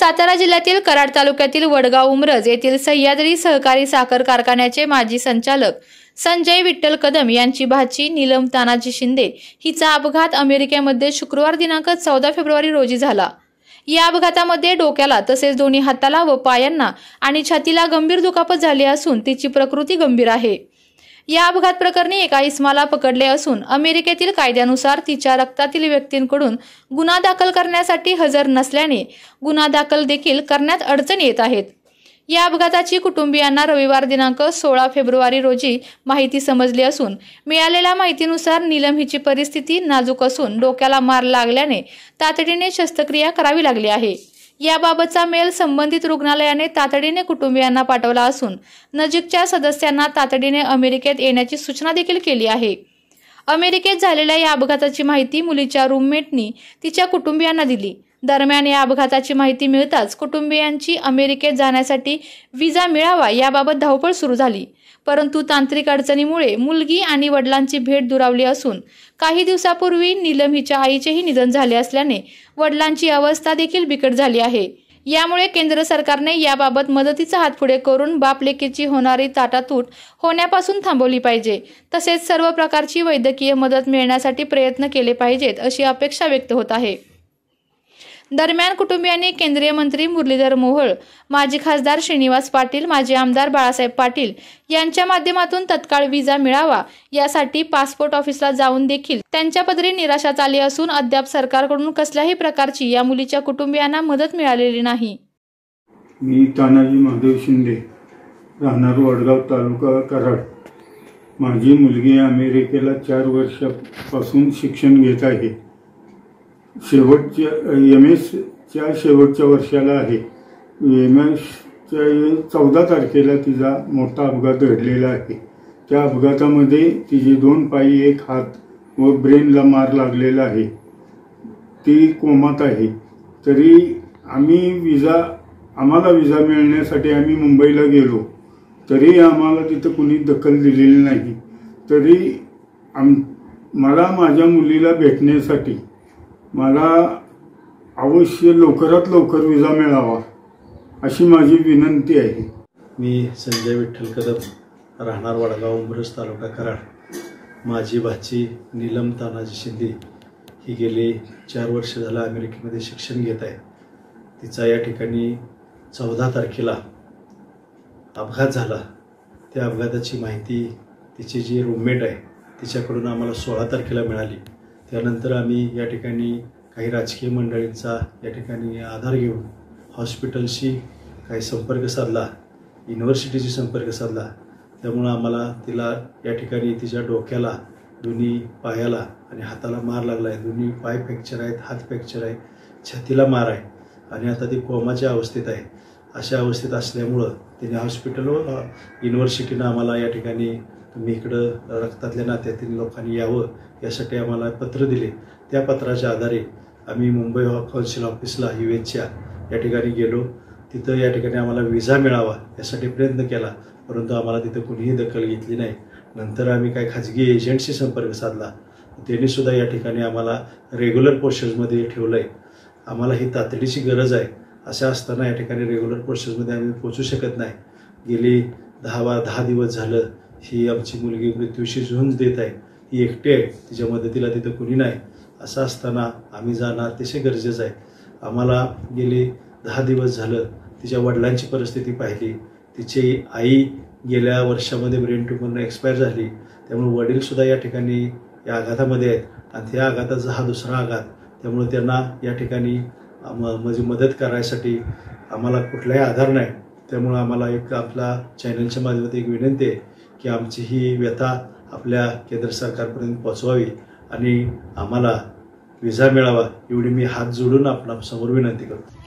सातारा जिल्ह्यातील कराड तालुक्यातील वडगाव उमरज येथील सह्याद्री सहकारी साखर कारखान्याचे माजी संचालक संजय विठ्ठल कदम यांची भाची नीलम तानाजी शिंदे हिचा अपघात अमेरिकेमध्ये शुक्रवार दिनांक 14 फेब्रुवारी रोजी झाला। या अपघातामध्ये डोक्याला तसेच दोन्ही हाताला व पायांना आणि छातीला गंभीर दुखापत झाली असून तिची प्रकृती गंभीर आहे। या अपघात प्रकरणी एका इसमाला पकडले असून अमेरिकेतील कायद्यानुसार तिच्या रक्तातील व्यक्तींकडून गुन्हा दाखल करण्यासाठी हजर नसल्याने गुन्हा दाखल देखील करण्यात अडचण येत आहेत। या अपघाताची कुटुंबियांना रविवार दिनांक 16 फेब्रुवारी रोजी माहिती समजली असून मिळालेल्या माहितीनुसार नीलम हिची परिस्थिती नाजूक असून डोक्याला मार लागल्याने तातडीने शस्त्रक्रिया करावी लागली आहे। याबाबतचा मेल संबंधित रुग्णालयाने तातडीने कुटुंबियांना पाठवला असून नजीकच्या सदस्यांना तातडीने अमेरिकेत येण्याची सूचना देखील केली आहे। अमेरिकेत झालेल्या या अपघाताची माहिती मुलीच्या रूममेटनी तिच्या कुटुंबियांना दिली। दरम्यान या अपघाताची माहिती मिळताच कुटुंबियांची अमेरिकेत जाण्यासाठी व्हिसा मिळावा याबाबत धावपळ सुरू झाली, परंतु तांत्रिक अडचणीमुळे मुलगी आणि वडिलांची भेट दुरावली असून काही दिवसापूर्वी नीलम हिच्या आईचेही निधन झाले असल्याने वडिलांची अवस्था देखील बिकट झाली आहे। यामुळे केंद्र सरकारने याबाबत मदतीचा हात पुढे करून बाप लेकीची होणारी ताटातूट होण्यापासून थांबवली पाहिजे, तसेच सर्व प्रकारची वैद्यकीय मदत मिळण्यासाठी प्रयत्न केले पाहिजेत अशी अपेक्षा व्यक्त होत आहे। दरम्यान कुटुंबियांनी केंद्रीय मंत्री मुरलीधर मोहोळ, माजी खासदार श्रीनिवास पाटील, माजी आमदार बाळासाहेब पाटील यांच्या माध्यमातून तत्काळ व्हिसा मिळावा यासाठी पासपोर्ट ऑफिसला जाऊन देखील त्यांच्या पदरी निराशाच आली असून अद्याप सरकारकडून कसल्याही प्रकारची या मुलीच्या कुटुंबियांना मदत मिळालेली नाही। मी तानाजी महादेव शिंदे, राहणार वडगाव, तालुका कराड। माझी मुलगी अमेरिकेला 4 वर्षापासून शिक्षण घेत आहे। शेवटच्या MS शेवटच्या वर्षाला आहे। MS 14 तारखेला तिचा मोठा अपघात घडलेला आहे। त्या अपघातामध्ये तिचे 2 पाय, 1 हात व ब्रेनला मार लागलेला आहे। ती कोमात आहे। तरी आम्हाला विजा मिळण्यासाठी आम्ही मुंबईला गेलो, तरी आम्हाला तिथं कुणी दखल दिलेली नाही। तरी मला माझ्या मुलीला भेटण्यासाठी मला अवश्य लवकरात लवकर विजा मिळावा अशी माझी विनंती आहे। मी संजय विठ्ठल कदम, राहणार वडगाव, उमरज, तालुका कराड। माझी भाची नीलम तानाजी शिंदे ही गेली 4 वर्ष झालं अमेरिकेमध्ये शिक्षण घेत आहे। तिचा या ठिकाणी 14 तारखेला अपघात झाला। त्या अपघाताची माहिती तिची जी रूममेट आहे तिच्याकडून आम्हाला 16 तारखेला मिळाली। त्यानंतर आम्ही या ठिकाणी काही राजकीय मंडळींचा या ठिकाणी आधार घेऊन हॉस्पिटलशी काही संपर्क साधला, युनिव्हर्सिटीशी संपर्क साधला। त्यामुळं आम्हाला तिला या ठिकाणी तिच्या डोक्याला, दोन्ही पायाला आणि हाताला मार लागला आहे। दोन्ही पाय फ्रॅक्चर आहेत, हात फ्रॅक्चर आहे, छातीला मार आहे आणि आता ती कोमाच्या अवस्थेत आहे। अशा अवस्थेत असल्यामुळं तिने हॉस्पिटल व युनिव्हर्सिटीनं आम्हाला या ठिकाणी तुम्ही इकडं रक्तातल्या नात्यातील लोकांनी यावं यासाठी आम्हाला पत्र दिले। त्या पत्राच्या आधारे आम्ही मुंबई कौन्सिल ऑफिसला UHच्या या ठिकाणी गेलो। तिथं या ठिकाणी आम्हाला व्हिसा मिळावा यासाठी प्रयत्न केला, परंतु आम्हाला तिथं कुणीही दखल घेतली नाही। नंतर आम्ही काही खाजगी एजंटशी संपर्क साधला, त्यांनीसुद्धा या ठिकाणी आम्हाला रेग्युलर प्रोसेसमध्ये ठेवलं आहे। आम्हाला ही तातडीची गरज आहे, अशा असताना या ठिकाणी रेग्युलर प्रोसेसमध्ये आम्ही पोचू शकत नाही। गेली 10 दिवस झालं ही आमची मुलगी मृत्यूशी झुंज देत आहे। ही एकटी आहे, तिच्या मदतीला तिथं कुणी नाही। असं असताना आम्ही जाणं अतिशय गरजेचं आहे। आम्हाला गेली 10 दिवस झालं तिच्या वडिलांची परिस्थिती पाहिली। तिची आई गेल्या वर्षामध्ये ब्रेन ट्यूमरनं एक्सपायर झाली, त्यामुळे वडीलसुद्धा या ठिकाणी या आघातामध्ये आहेत आणि त्या आघाताचा हा दुसरा आघात, त्यामुळे त्यांना या ठिकाणी म्हणजे मदत करायसाठी आम्हाला कुठलाही आधार नाही। त्यामुळे आम्हाला एक आपला चॅनलच्या माध्यमातून एक विनंती आहे की आमची ही व्यथा आपल्या केंद्र सरकारपर्यंत पोहोचवावी आणि आम्हाला व्हिसा मिळावा एवढी मी हात जोडून आपणासमोर विनंती करतो।